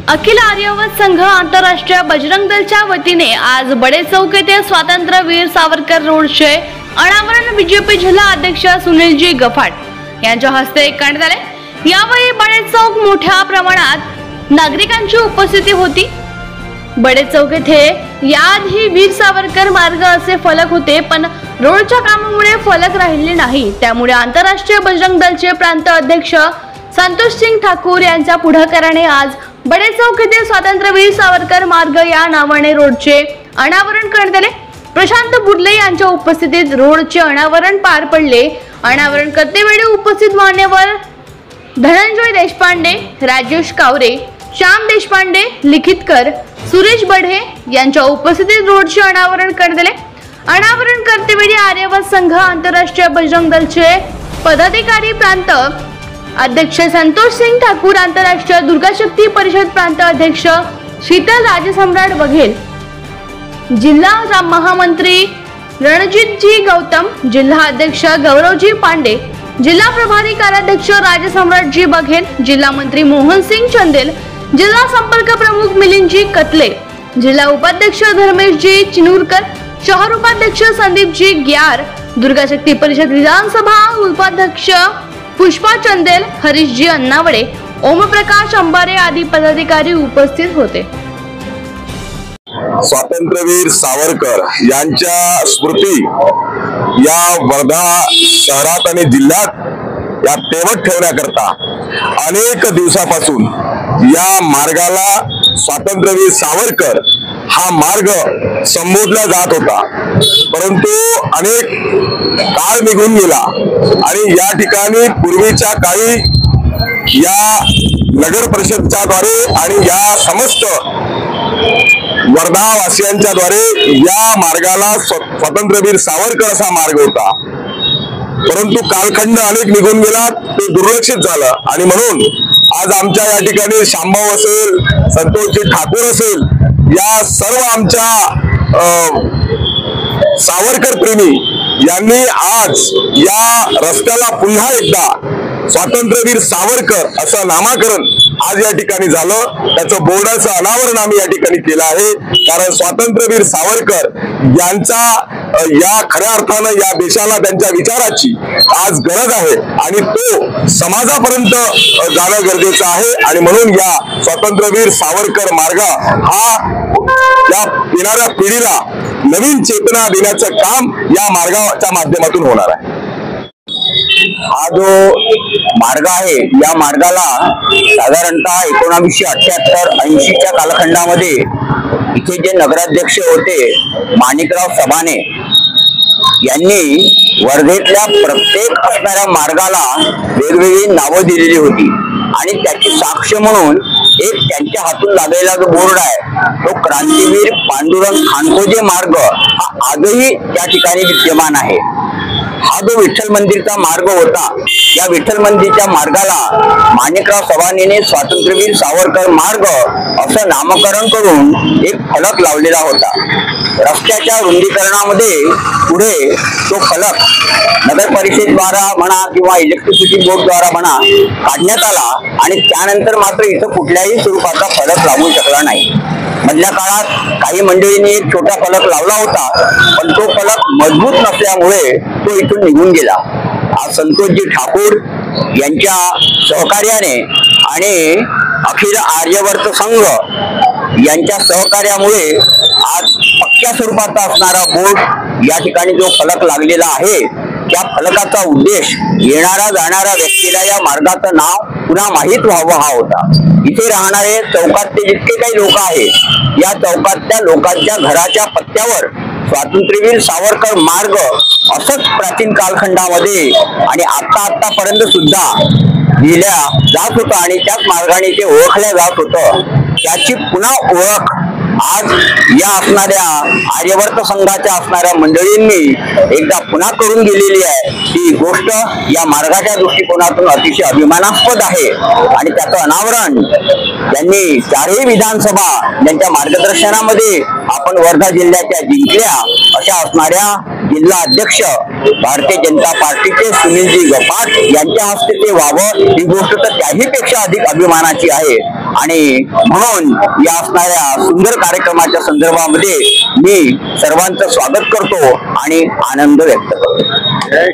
अखिल आर्यवत संघ आंतरराष्ट्रीय बजरंग दलच्या वतीने आज बडे चौक येथे स्वातंत्र्यवीर सावरकर रोडचे अनावरण बीजेपी जिल्हा अध्यक्ष सुनीलजी गफाट यांच्या हस्ते करण्यात आले। यावेळी बडे चौक मोठ्या प्रमाणात नागरिकांची उपस्थिती होती। बडे चौक येथे याआधी वीर सावरकर मार्ग असे फलक होते, पण रोडच्या कामामुळे फलक राहिले नाही। त्यामुळे आंतरराष्ट्रीय बजरंग दलचे प्रांत अध्यक्ष संतोष सिंग ठाकूर यांच्या पुढाकाराने आज बडे चौक येथे स्वातंत्र्यवीर सावरकर मार्ग या नावाने रोडचे अनावरण करण्यात आले। प्रशांत बुर्ले यांच्या उपस्थितीत रोडचे अनावरण पार पडले। अनावरण करतेवेळी उपस्थित मान्यवर धनंजय देशपांडे, राजेश कावरे, श्याम देशपांडे, लिखितकर, सुरेश बढे यांच्या उपस्थितीत रोडचे अनावरण करण्यात आले। अनावरण करतेवेळी आर्यवत संघ आंतरराष्ट्रीय बजरंग दलचे पदाधिकारी प्रांत अध्यक्ष संतोष सिंग ठाकूर, आंतरराष्ट्रीय दुर्गा शक्ती परिषद प्रांत अध्यक्ष शीतल राजसम्राट बघेल, जिल्हा महामंत्री रणजितजी गौतम, जिल्हा अध्यक्ष गौरवजी पांडे, जिल्हा प्रभारी कार्याध्यक्ष राजसम्राटजी बघेल, जिल्हा मंत्री मोहन सिंग चंदेल, जिल्हा संपर्क प्रमुख मिलिंदजी कतले, जिल्हा उपाध्यक्ष धर्मेशजी चिनूरकर, शहर उपाध्यक्ष संदीपजी ग्यार, दुर्गा शक्ती परिषद विधानसभा उपाध्यक्ष पुष्पा चंदेल, हरीशजी अन्नावडे, ओमप्रकाश अंबारे आदी पदाधिकारी उपस्थित होते। स्वातंत्र्यवीर सावरकर यांच्या स्मृती या वर्धा शहरात आणि जिल्ह्यात या तेवत ठेवण्याकरता अनेक दिवसापासून या मार्गाला स्वातंत्र्यवीर सावरकर हा मार्ग संबोधला जात होता, परंतु अनेक काळ निघून गेला आणि या ठिकाणी पूर्वीच्या काळी या नगर परिषदच्या द्वारे आणि या समस्त वर्धा वासियांच्या द्वारे या मार्गाला स्वातंत्र्यवीर सावरकर असा मार्ग होता, परंतु कालखंड अनेक निघून गेला, ते दुर्लक्षित झालं आणि म्हणून आज आमच्या या ठिकाणी शांभाऊ असेल, संतोषजी ठाकूर असेल, या सर्व आमच्या सावरकर प्रेमी यांनी आज या रस्त्याला पुन्हा एकदा स्वातंत्र्यवीर सावरकर असं नामकरण आज या ठिकाणी झालं। त्याचं बोर्डाचं अनावरण आम्ही या ठिकाणी केलं आहे, कारण स्वातंत्र्यवीर सावरकर यांचा या खऱ्या अर्थानं या देशाला त्यांच्या विचाराची आज गरज आहे आणि तो समाजापर्यंत जाणं गरजेचं आहे आणि म्हणून या स्वातंत्र्यवीर सावरकर मार्ग हा या येणाऱ्या पिढीला नवीन चेतना देण्याचं काम या मार्गाच्या माध्यमातून होणार आहे। हा जो मार्ग आहे या मार्गाला साधारणतः 1978-80च्या कालखंडामध्ये इथे जे नगराध्यक्ष होते माणिकराव सबाने यांनी वर्धेतल्या प्रत्येक असणाऱ्या मार्गाला वेगवेगळी नावं दिलेली होती आणि त्याची साक्ष म्हणून एक त्यांच्या हातून लागलेला जो बोर्ड आहे तो क्रांतीवीर पांडुरंग खानखोजे मार्ग हा आजही त्या ठिकाणी विद्यमान आहे। हा जो विठ्ठल मंदिरचा मार्ग होता या विठ्ठल मंदिरच्या मार्गाला माणिकराव सबानेने स्वातंत्र्यवीर सावरकर मार्ग असं नामकरण करून एक फलक लावलेला होता। रस्त्याच्या रुंदीकरणामध्ये पुढे तो फलक नगर परिषदेद्वारा म्हणा किंवा इलेक्ट्रिसिटी बोर्डद्वारा म्हणा काढण्यात आला आणि त्यानंतर मात्र इथं कुठल्याही स्वरूपाचा फलक लागू शकला नाही। मधल्या काळात काही मंडळींनी एक छोटा फलक लावला होता, पण तो फलक मजबूत नसल्यामुळे तो इथून निघून गेला। आज संतोषजी ठाकूर यांच्या सहकार्याने आणि अखिल आर्यवर्त संघ यांच्या सहकार्यामुळे आज पक्क्या स्वरूपाचा असणारा बोर्ड या ठिकाणी जो फलक लागलेला आहे त्या फलकाचा उद्देश येणारा जाणाऱ्या व्यक्तीला या मार्गाचं नाव पुन्हा माहीत व्हावं हा होता। इथे राहणारे चौकातले जितके काही लोक आहेत या चौकातल्या लोकांच्या घराच्या पत्त्यावर स्वातंत्र्यवीर सावरकर मार्ग असंच प्राचीन कालखंडामध्ये आणि आतापर्यंत सुद्धा लिहिल्या जात होतं आणि त्याच मार्गाने ते ओळखल्या जात होतं। त्याची पुन्हा ओळख आज या असणाऱ्या आर्यवर्त संघाच्या असणाऱ्या मंडळींनी एकदा पुन्हा करून गेलेली आहे। ही गोष्ट या मार्गाच्या दृष्टिकोनातून अतिशय अभिमानास्पद आहे आणि त्याचं अनावरण त्यांनी चारही विधानसभा ज्यांच्या मार्गदर्शनामध्ये आपण वर्धा जिल्ह्याच्या जिंकल्या अशा असणाऱ्या जिल्हा अध्यक्ष भारतीय जनता पार्टीचे सुनीलजी गपाट यांच्या हस्ते ते व्हावं, ही गोष्ट तर त्याहीपेक्षा अधिक अभिमानाची आहे। आणि म्हणून या असणाऱ्या सुंदर कार्यक्रमाच्या संदर्भामध्ये मी सर्वांचं स्वागत करतो आणि आनंद व्यक्त करतो।